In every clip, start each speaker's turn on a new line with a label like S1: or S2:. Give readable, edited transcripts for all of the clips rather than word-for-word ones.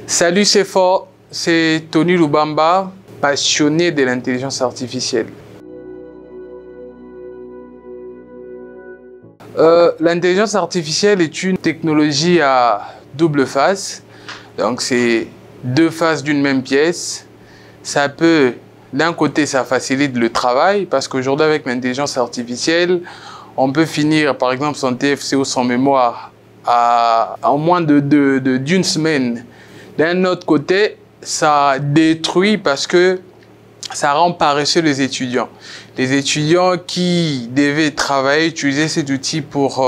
S1: Salut, c'est fort, c'est Tony Lubamba, passionné de l'intelligence artificielle. L'intelligence artificielle est une technologie à double face. Donc, c'est deux faces d'une même pièce. Ça peut, d'un côté, ça facilite le travail parce qu'aujourd'hui, avec l'intelligence artificielle, on peut finir, par exemple, son TFC ou son mémoire en moins d'une semaine. D'un autre côté, ça détruit parce que ça rend paresseux les étudiants. Les étudiants qui devaient travailler, utiliser cet outil pour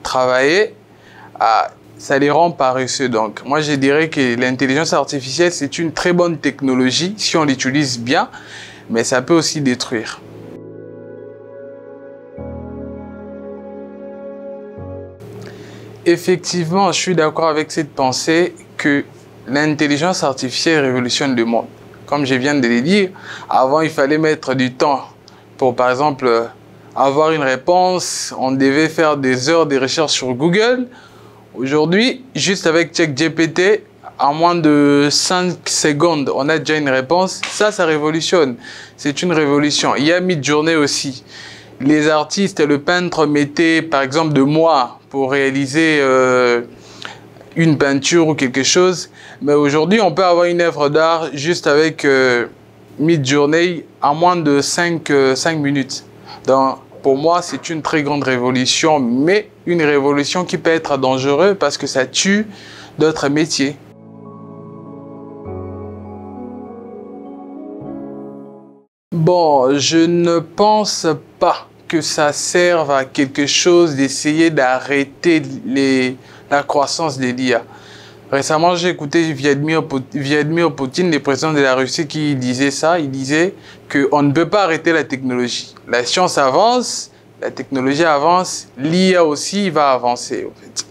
S1: travailler, ça les rend paresseux. Donc, moi, je dirais que l'intelligence artificielle, c'est une très bonne technologie si on l'utilise bien, mais ça peut aussi détruire. Effectivement, je suis d'accord avec cette pensée que l'intelligence artificielle révolutionne le monde. Comme je viens de le dire, avant, il fallait mettre du temps pour, par exemple, avoir une réponse. On devait faire des heures de recherche sur Google. Aujourd'hui, juste avec ChatGPT, en moins de 5 secondes, on a déjà une réponse. Ça révolutionne. C'est une révolution. Il y a Midjourney aussi. Les artistes et le peintre mettaient, par exemple, 2 mois pour réaliser une peinture ou quelque chose. Mais aujourd'hui, on peut avoir une œuvre d'art juste avec Midjourney en moins de 5 minutes. Donc, pour moi, c'est une très grande révolution, mais une révolution qui peut être dangereuse parce que ça tue d'autres métiers. Bon, je ne pense pas que ça serve à quelque chose d'essayer d'arrêter la croissance de l'IA. Récemment, j'ai écouté Vladimir Poutine, le président de la Russie, qui disait ça. Il disait qu'on ne peut pas arrêter la technologie. La science avance, la technologie avance, l'IA aussi va avancer. En fait.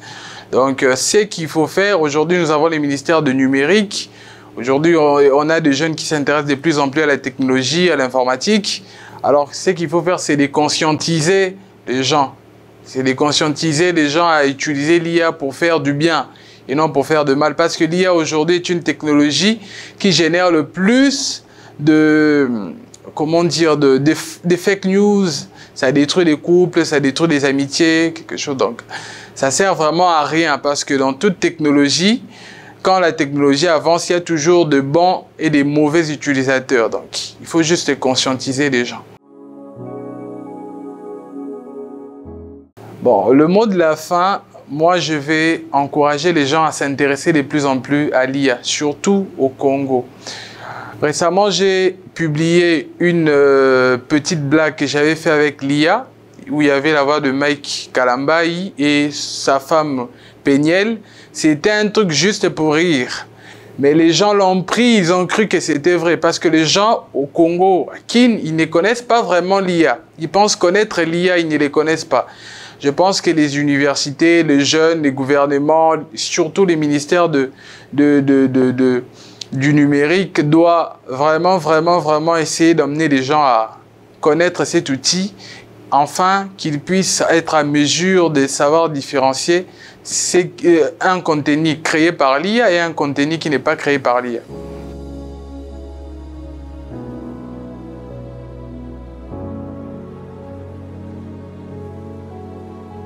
S1: Donc, ce qu'il faut faire, aujourd'hui, nous avons les ministères de numérique. Aujourd'hui, on a des jeunes qui s'intéressent de plus en plus à la technologie, à l'informatique. Alors, ce qu'il faut faire, c'est de conscientiser les gens. C'est de conscientiser les gens à utiliser l'IA pour faire du bien et non pour faire de mal. Parce que l'IA aujourd'hui est une technologie qui génère le plus de fake news. Ça détruit des couples, ça détruit des amitiés, quelque chose. Donc, ça sert vraiment à rien parce que dans toute technologie, quand la technologie avance, il y a toujours de bons et de mauvais utilisateurs. Donc, il faut juste conscientiser les gens. Bon, le mot de la fin, moi, je vais encourager les gens à s'intéresser de plus en plus à l'IA, surtout au Congo. Récemment, j'ai publié une petite blague que j'avais fait avec l'IA, où il y avait la voix de Mike Kalambai et sa femme Péniel. C'était un truc juste pour rire. Mais les gens l'ont pris, ils ont cru que c'était vrai. Parce que les gens au Congo, ils ne connaissent pas vraiment l'IA. Ils pensent connaître l'IA, ils ne les connaissent pas. Je pense que les universités, les jeunes, les gouvernements, surtout les ministères du numérique doivent vraiment essayer d'emmener les gens à connaître cet outil, afin qu'ils puissent être à mesure de savoir différencier un contenu créé par l'IA et un contenu qui n'est pas créé par l'IA.